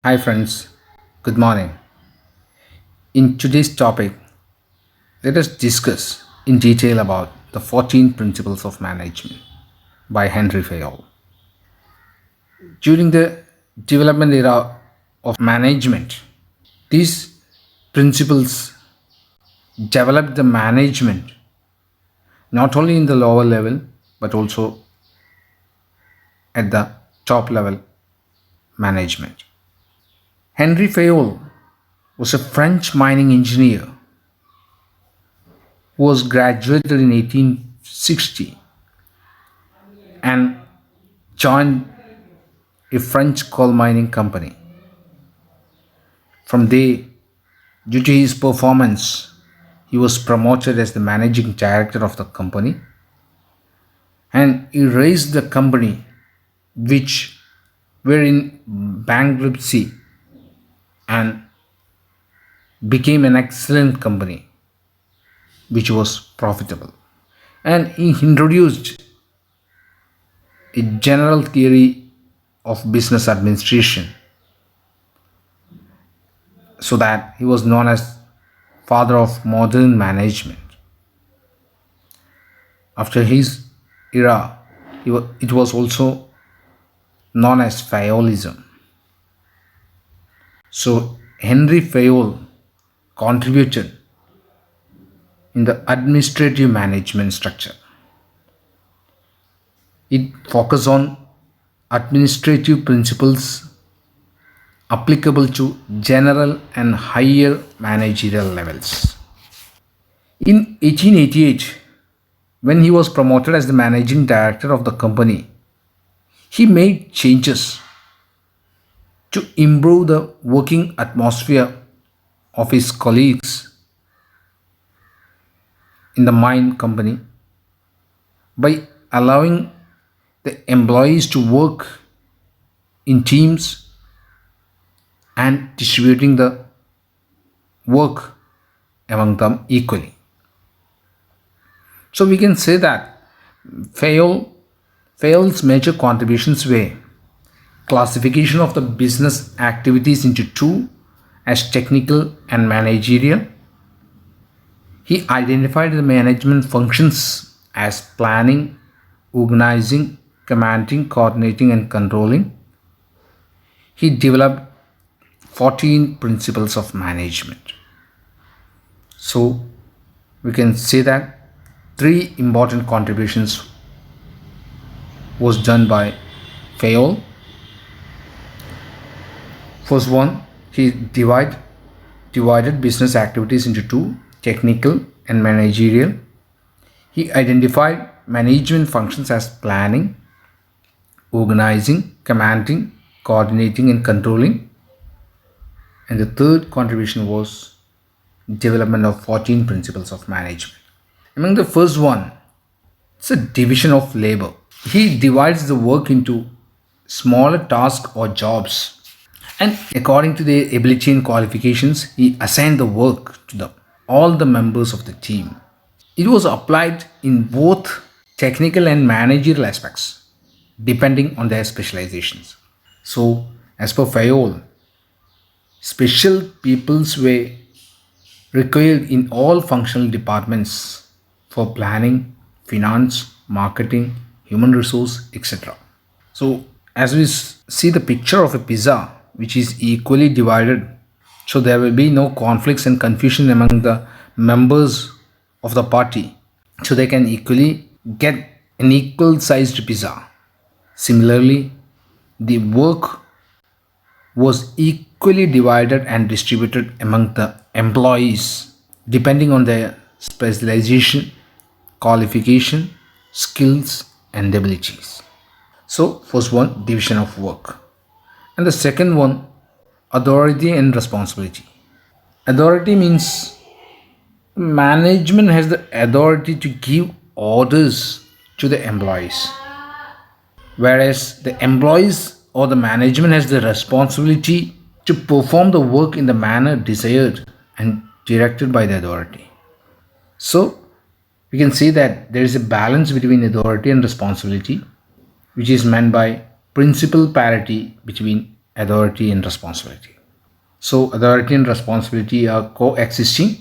Hi, friends. Good morning. In today's topic, let us discuss in detail about the 14 Principles of Management by Henry Fayol. During the development era of management, these principles developed the management not only in the lower level but also at the top level management. Henry Fayol was a French mining engineer who was graduated in 1860 and joined a French coal mining company. From there, due to his performance, he was promoted as the managing director of the company and he raised the company, which were in bankruptcy, and became an excellent company which was profitable. And he introduced a general theory of business administration, so that he was known as father of modern management. After his era, it was also known as Fayolism. So Henry Fayol contributed in the administrative management structure. It focused on administrative principles applicable to general and higher managerial levels. In 1888, when he was promoted as the managing director of the company, he made changes to improve the working atmosphere of his colleagues in the mine company by allowing the employees to work in teams and distributing the work among them equally. So we can say that Fayol, Fayol's major contributions were classification of the business activities into two, as technical and managerial. He identified the management functions as planning, organizing, commanding, coordinating, and controlling. He developed 14 principles of management. So we can say that three important contributions was done by Fayol. First one, he divided business activities into two, technical and managerial. He identified management functions as planning, organizing, commanding, coordinating, and controlling. And the third contribution was development of 14 principles of management. Among the first one, it's a division of labor. He divides the work into smaller tasks or jobs, and according to their ability and qualifications, he assigned the work to all the members of the team. It was applied in both technical and managerial aspects, depending on their specializations. So, as per Fayol, special peoples were required in all functional departments for planning, finance, marketing, human resource, etc. So, as we see the picture of a pizza which is equally divided, so there will be no conflicts and confusion among the members of the party, so they can equally get an equal sized pizza. Similarly, the work was equally divided and distributed among the employees depending on their specialization, qualification, skills, and abilities. So, first one, division of work. And the second one, authority and responsibility. Authority means management has the authority to give orders to the employees, whereas the employees or the management has the responsibility to perform the work in the manner desired and directed by the authority. So, we can see that there is a balance between authority and responsibility, which is meant by principal parity between authority and responsibility. So, authority and responsibility are coexisting.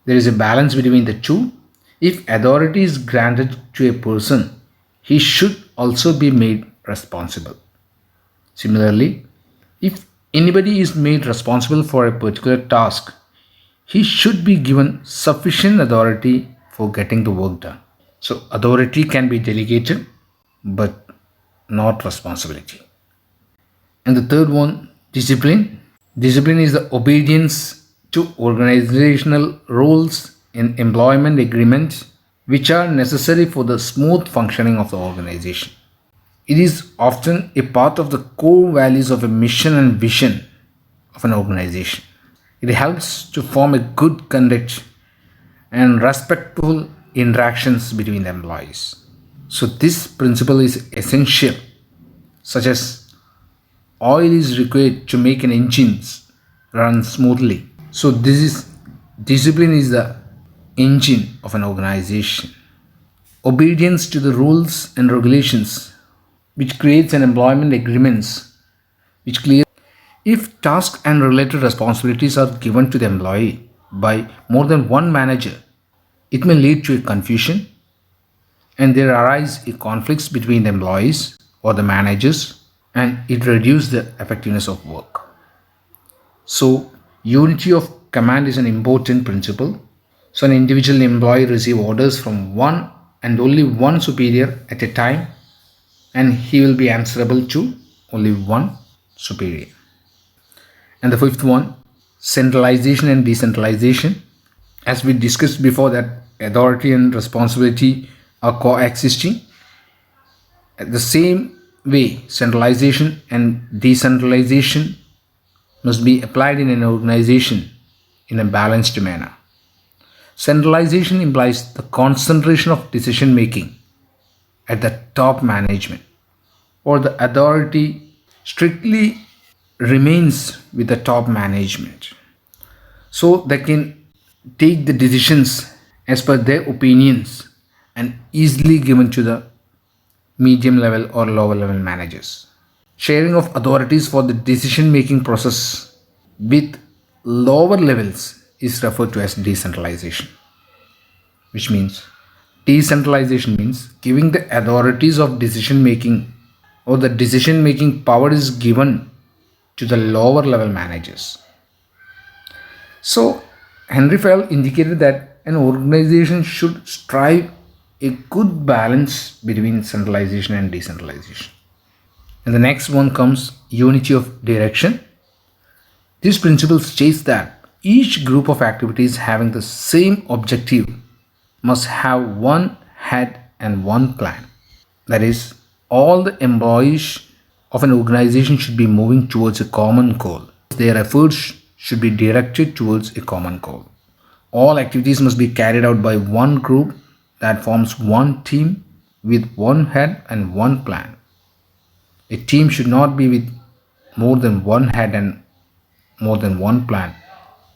There is a balance between the two. If authority is granted to a person, he should also be made responsible. Similarly, if anybody is made responsible for a particular task, he should be given sufficient authority for getting the work done. So, authority can be delegated, but not responsibility. And the third one, discipline. Discipline is the obedience to organizational rules in employment agreements which are necessary for the smooth functioning of the organization. It is often a part of the core values of a mission and vision of an organization. It helps to form a good conduct and respectful interactions between the employees. So, this principle is essential, such as oil is required to make an engine run smoothly. So, discipline is the engine of an organization. Obedience to the rules and regulations, which creates an employment agreements, which clear if tasks and related responsibilities are given to the employee by more than one manager, it may lead to a confusion and there arise a conflicts between the employees or the managers and it reduces the effectiveness of work. So, unity of command is an important principle. So, an individual employee receive orders from one and only one superior at a time, and he will be answerable to only one superior. And the fifth one, centralization and decentralization. As we discussed before, that authority and responsibility are coexisting. The same way, centralization and decentralization must be applied in an organization in a balanced manner. Centralization implies the concentration of decision making at the top management, or the authority strictly remains with the top management. So they can take the decisions as per their opinions and easily given to the medium level or lower level managers. Sharing of authorities for the decision making process with lower levels is referred to as decentralization, which means decentralization means giving the authorities of decision making or the decision making power is given to the lower level managers. So, Henry Fayol indicated that an organization should strive a good balance between centralization and decentralization. And the next one comes unity of direction. This principle states that each group of activities having the same objective must have one head and one plan. That is, all the employees of an organization should be moving towards a common goal. Their efforts should be directed towards a common goal. All activities must be carried out by one group that forms one team with one head and one plan. A team should not be with more than one head and more than one plan,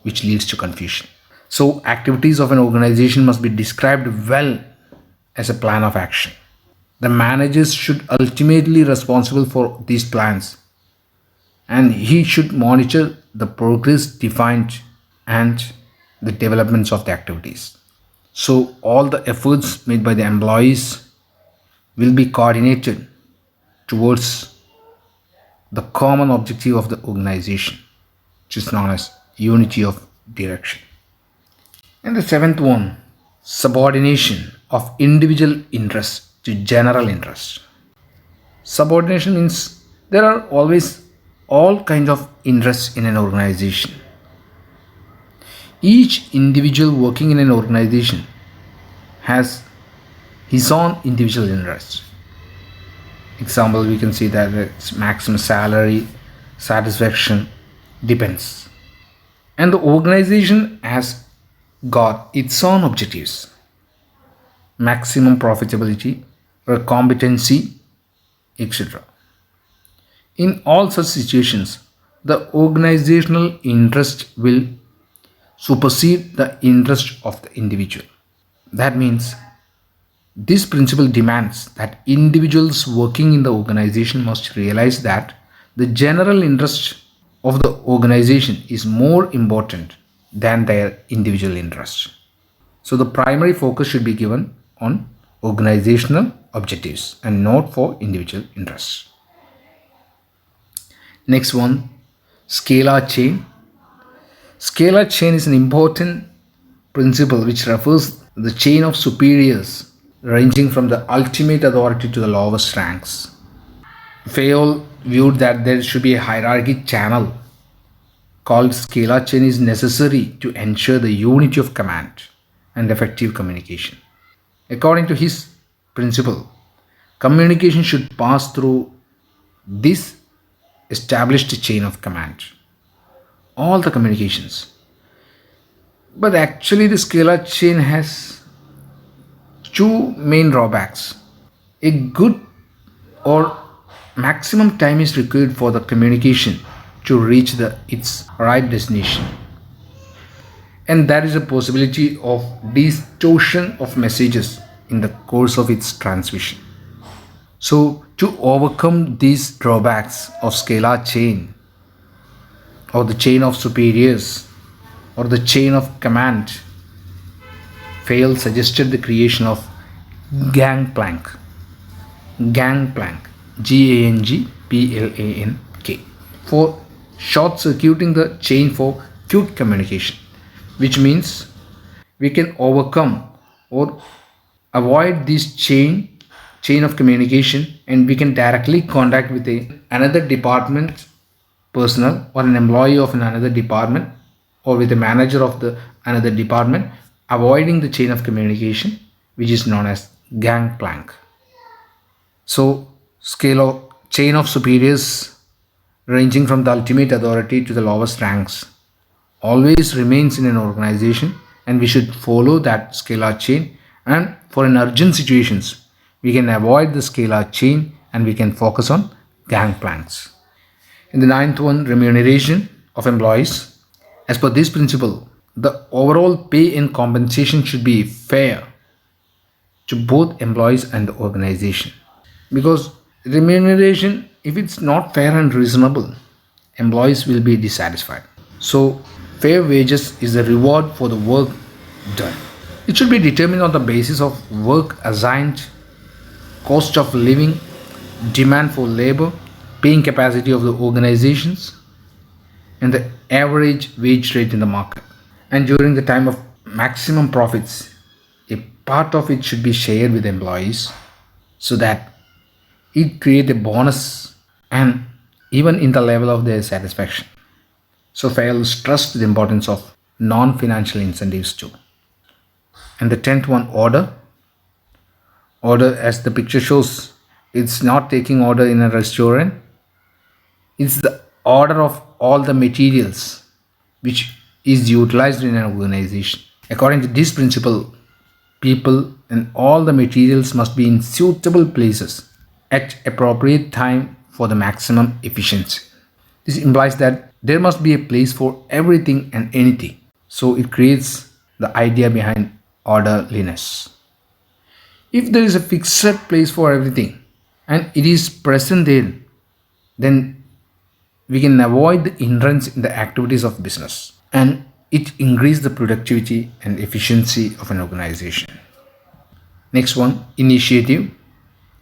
which leads to confusion. So, activities of an organization must be described well as a plan of action. The managers should ultimately be responsible for these plans and he should monitor the progress defined and the developments of the activities. So, all the efforts made by the employees will be coordinated towards the common objective of the organization, which is known as unity of direction. And the seventh one, subordination of individual interests to general interest. Subordination means there are always all kinds of interests in an organization. Each individual working in an organization has his own individual interests. Example, we can see that it's maximum salary, satisfaction, depends. And the organization has got its own objectives, maximum profitability or competency, etc. In all such situations, the organizational interest will supersede the interest of the individual. That means this principle demands that individuals working in the organization must realize that the general interest of the organization is more important than their individual interest. So the primary focus should be given on organizational objectives and not for individual interests. Next one, scalar chain. Scalar chain is an important principle which refers the chain of superiors ranging from the ultimate authority to the lowest ranks. Fayol viewed that there should be a hierarchy channel called scalar chain is necessary to ensure the unity of command and effective communication. According to his principle, communication should pass through this established chain of command. All the communications. But actually, the scalar chain has two main drawbacks. A good or maximum time is required for the communication to reach its right destination, and there is a possibility of distortion of messages in the course of its transmission. So to overcome these drawbacks of scalar chain or the chain of superiors or the chain of command, Fayol suggested the creation of gangplank. Gangplank, Gangplank, for short circuiting the chain for quick communication, which means we can overcome or avoid this chain of communication, and we can directly contact with another department personnel or an employee of another department or with the manager of the another department, avoiding the chain of communication, which is known as gangplank. So chain of superiors ranging from the ultimate authority to the lowest ranks always remains in an organization, and we should follow that scalar chain, and for an urgent situations we can avoid the scalar chain and we can focus on gangplanks. In the ninth one, remuneration of employees. As per this principle, the overall pay and compensation should be fair to both employees and the organization, because remuneration, if it's not fair and reasonable, employees will be dissatisfied. So fair wages is the reward for the work done. It should be determined on the basis of work assigned, cost of living, demand for labor, paying capacity of the organizations, and the average wage rate in the market. And during the time of maximum profits, a part of it should be shared with employees so that it creates a bonus and even in the level of their satisfaction. So Fayol stressed the importance of non-financial incentives too. And the 10th one, order. Order, as the picture shows, it's not taking order in a restaurant. It's the order of all the materials which is utilized in an organization. According to this principle, people and all the materials must be in suitable places at appropriate time for the maximum efficiency. This implies that there must be a place for everything and anything. So it creates the idea behind orderliness. If there is a fixed place for everything and it is present there, then we can avoid the hindrance in the activities of business, and it increases the productivity and efficiency of an organization. Next one, initiative.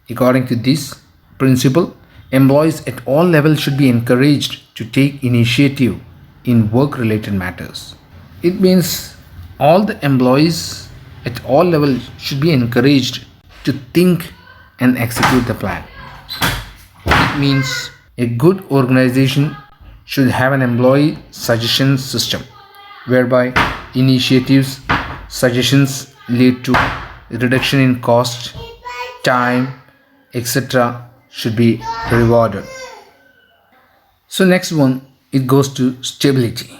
According to this principle, employees at all levels should be encouraged to take initiative in work related matters. It means all the employees at all levels should be encouraged to think and execute the plan. It means a good organization should have an employee suggestion system whereby initiatives, suggestions lead to reduction in cost, time, etc. should be rewarded. So next one, it goes to stability.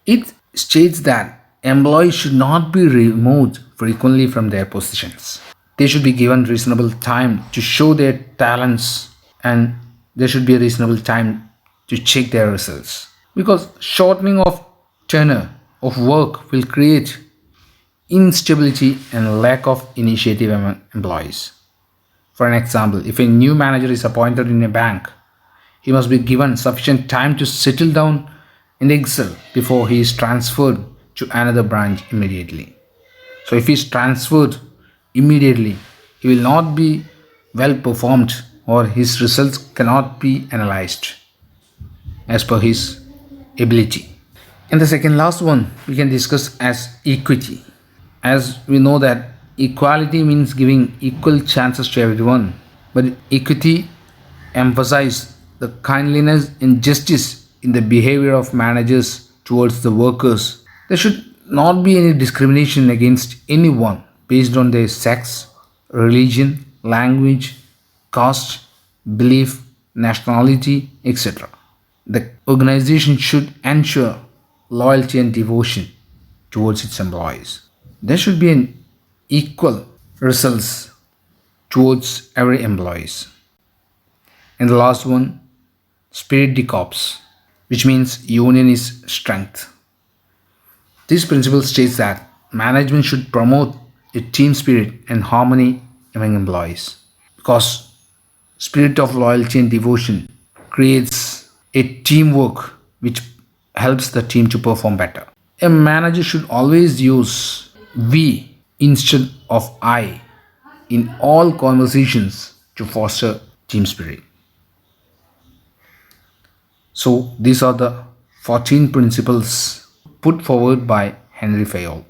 It states that employees should not be removed frequently from their positions. They should be given reasonable time to show their talents, and there should be a reasonable time to check their results, because shortening of tenure of work will create instability and lack of initiative among employees. For an example, if a new manager is appointed in a bank, He must be given sufficient time to settle down and excel before he is transferred to another branch immediately. So if he is transferred immediately, he will not be well performed or his results cannot be analyzed as per his ability. And the second last one we can discuss as equity. As we know that equality means giving equal chances to everyone, but equity emphasizes the kindliness and justice in the behavior of managers towards the workers. There should not be any discrimination against anyone based on their sex, religion, language, caste, belief, nationality, etc. The organization should ensure loyalty and devotion towards its employees. There should be an equal results towards every employees. And the last one, spirit de corps, which means union is strength. This principle states that management should promote a team spirit and harmony among employees because spirit of loyalty and devotion creates a teamwork which helps the team to perform better. A manager should always use we instead of I in all conversations to foster team spirit. So these are the 14 principles put forward by Henry Fayol.